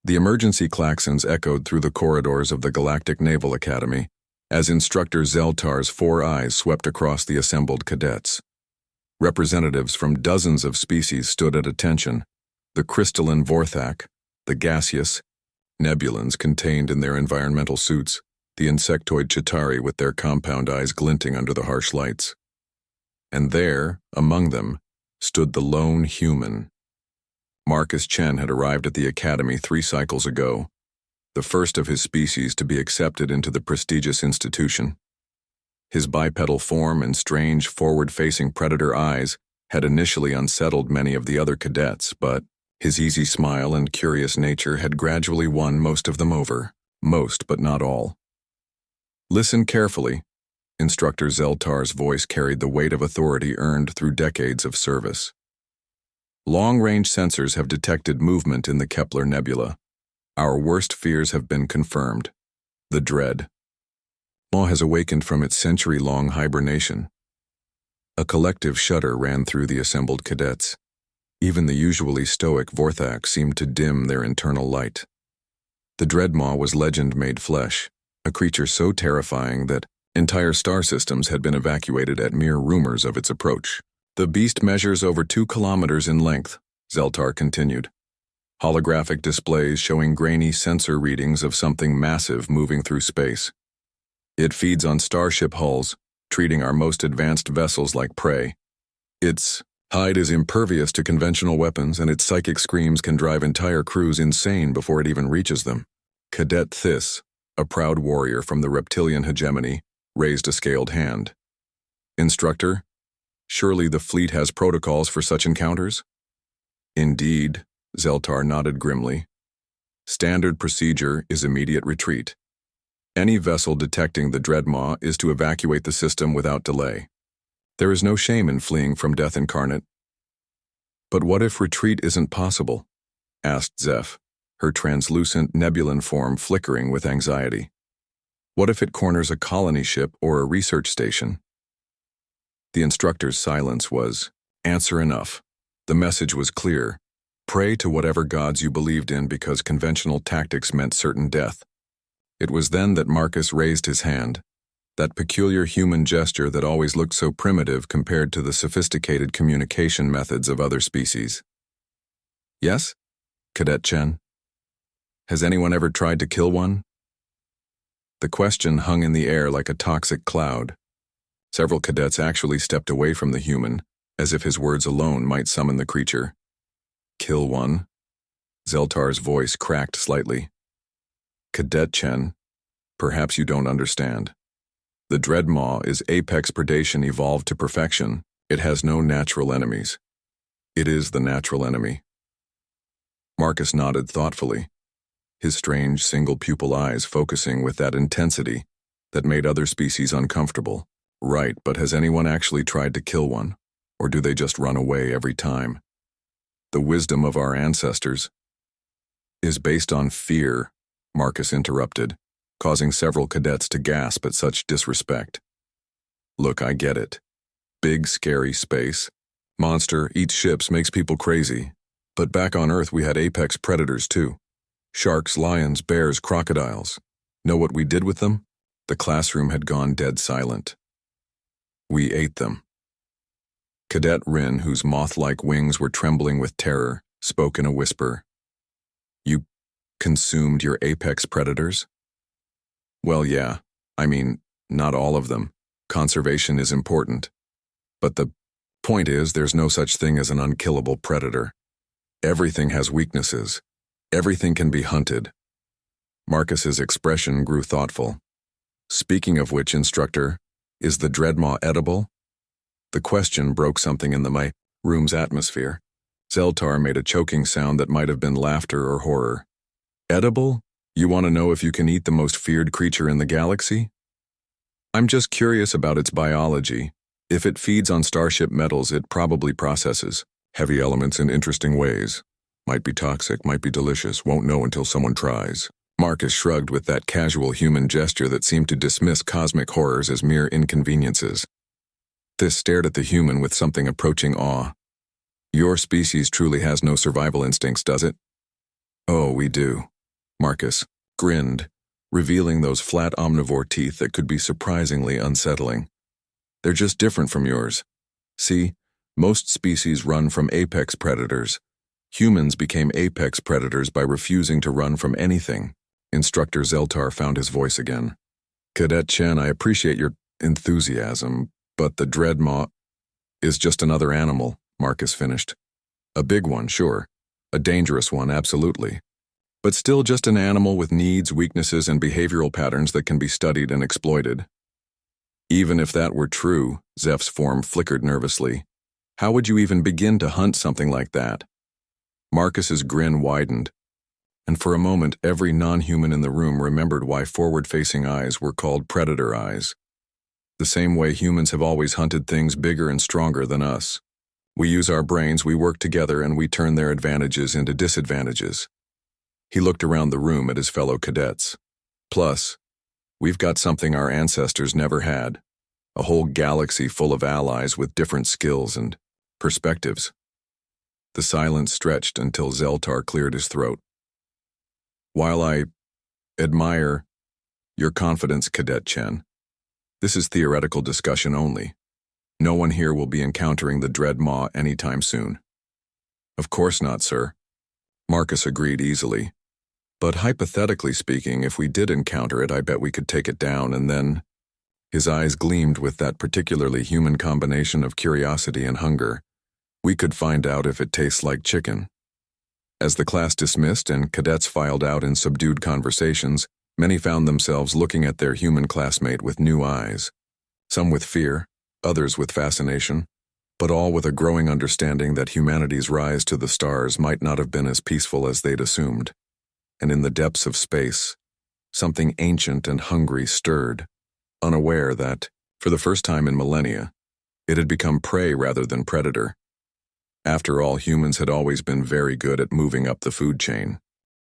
The emergency klaxons echoed through the corridors of the Galactic Naval Academy as Instructor Zeltar's 4 eyes swept across the assembled cadets. Representatives from dozens of species stood at attention: the crystalline Vorthak, the gaseous nebulans contained in their environmental suits, the insectoid Chitauri with their compound eyes glinting under the harsh lights. And there, among them, stood the lone human. Marcus Chen had arrived at the academy 3 cycles ago, the first of his species to be accepted into the prestigious institution. His bipedal form and strange forward-facing predator eyes had initially unsettled many of the other cadets, but his easy smile and curious nature had gradually won most of them over. Most, but not all. Listen carefully. Instructor Zeltar's voice carried the weight of authority earned through decades of service. Long-range sensors have detected movement in the Kepler Nebula. Our worst fears have been confirmed. The dread has awakened from its century-long hibernation. A collective shudder ran through the assembled cadets. Even the usually stoic Vorthak seemed to dim their internal light. The Dreadmaw was legend made flesh, a creature so terrifying that entire star systems had been evacuated at mere rumors of its approach. The beast measures over 2 kilometers in length, Zeltar continued. Holographic displays showing grainy sensor readings of something massive moving through space. It feeds on starship hulls, treating our most advanced vessels like prey. Its hide is impervious to conventional weapons, and its psychic screams can drive entire crews insane before it even reaches them. Cadet Thys, a proud warrior from the reptilian hegemony, raised a scaled hand. Instructor, surely the fleet has protocols for such encounters? Indeed, Zeltar nodded grimly. Standard procedure is immediate retreat. Any vessel detecting the Dreadmaw is to evacuate the system without delay. There is no shame in fleeing from death incarnate. But what if retreat isn't possible? Asked Zeph, her translucent nebulan form flickering with anxiety. What if it corners a colony ship or a research station? The instructor's silence was answer enough. The message was clear. Pray to whatever gods you believed in because conventional tactics meant certain death. It was then that Marcus raised his hand, that peculiar human gesture that always looked so primitive compared to the sophisticated communication methods of other species. Yes? Cadet Chen? Has anyone ever tried to kill one? The question hung in the air like a toxic cloud. Several cadets actually stepped away from the human, as if his words alone might summon the creature. Kill one? Zeltar's voice cracked slightly. Cadet Chen, perhaps you don't understand. The Dreadmaw is apex predation evolved to perfection. It has no natural enemies. It is the natural enemy. Marcus nodded thoughtfully, his strange single-pupil eyes focusing with that intensity that made other species uncomfortable. Right, but has anyone actually tried to kill one? Or do they just run away every time? The wisdom of our ancestors is based on fear, Marcus interrupted, causing several cadets to gasp at such disrespect. Look, I get it. Big, scary space. Monster eats ships makes people crazy. But back on Earth we had apex predators too. Sharks, lions, bears, crocodiles. Know what we did with them? The classroom had gone dead silent. We ate them. Cadet Rin, whose moth-like wings were trembling with terror, spoke in a whisper. You consumed your apex predators? Well, yeah. I mean, not all of them. Conservation is important. But the point is, there's no such thing as an unkillable predator. Everything has weaknesses. Everything can be hunted. Marcus's expression grew thoughtful. Speaking of which, instructor, is the Dreadmaw edible? The question broke something in the room's atmosphere. Zeltar made a choking sound that might have been laughter or horror. Edible? You want to know if you can eat the most feared creature in the galaxy? I'm just curious about its biology. If it feeds on starship metals, it probably processes heavy elements in interesting ways. Might be toxic, might be delicious, won't know until someone tries. Marcus shrugged with that casual human gesture that seemed to dismiss cosmic horrors as mere inconveniences. Thys stared at the human with something approaching awe. Your species truly has no survival instincts, does it? Oh, we do. Marcus grinned, revealing those flat omnivore teeth that could be surprisingly unsettling. They're just different from yours. See, most species run from apex predators. Humans became apex predators by refusing to run from anything. Instructor Zeltar found his voice again. Cadet Chen, I appreciate your enthusiasm, but the Dreadmaw is just another animal, Marcus finished. A big one, sure. A dangerous one, absolutely. But still just an animal with needs, weaknesses, and behavioral patterns that can be studied and exploited. Even if that were true, Zeph's form flickered nervously. How would you even begin to hunt something like that? Marcus's grin widened, and for a moment every non-human in the room remembered why forward-facing eyes were called predator eyes. The same way humans have always hunted things bigger and stronger than us. We use our brains, we work together, and we turn their advantages into disadvantages. He looked around the room at his fellow cadets. Plus, we've got something our ancestors never had. A whole galaxy full of allies with different skills and perspectives. The silence stretched until Zeltar cleared his throat. While I admire your confidence, Cadet Chen, this is theoretical discussion only. No one here will be encountering the Dreadmaw anytime soon. Of course not, sir. Marcus agreed easily. But hypothetically speaking, if we did encounter it, I bet we could take it down, and then... His eyes gleamed with that particularly human combination of curiosity and hunger. We could find out if it tastes like chicken. As the class dismissed and cadets filed out in subdued conversations, many found themselves looking at their human classmate with new eyes. Some with fear, others with fascination, but all with a growing understanding that humanity's rise to the stars might not have been as peaceful as they'd assumed. And in the depths of space, something ancient and hungry stirred, unaware that, for the first time in millennia, it had become prey rather than predator. After all, humans had always been very good at moving up the food chain.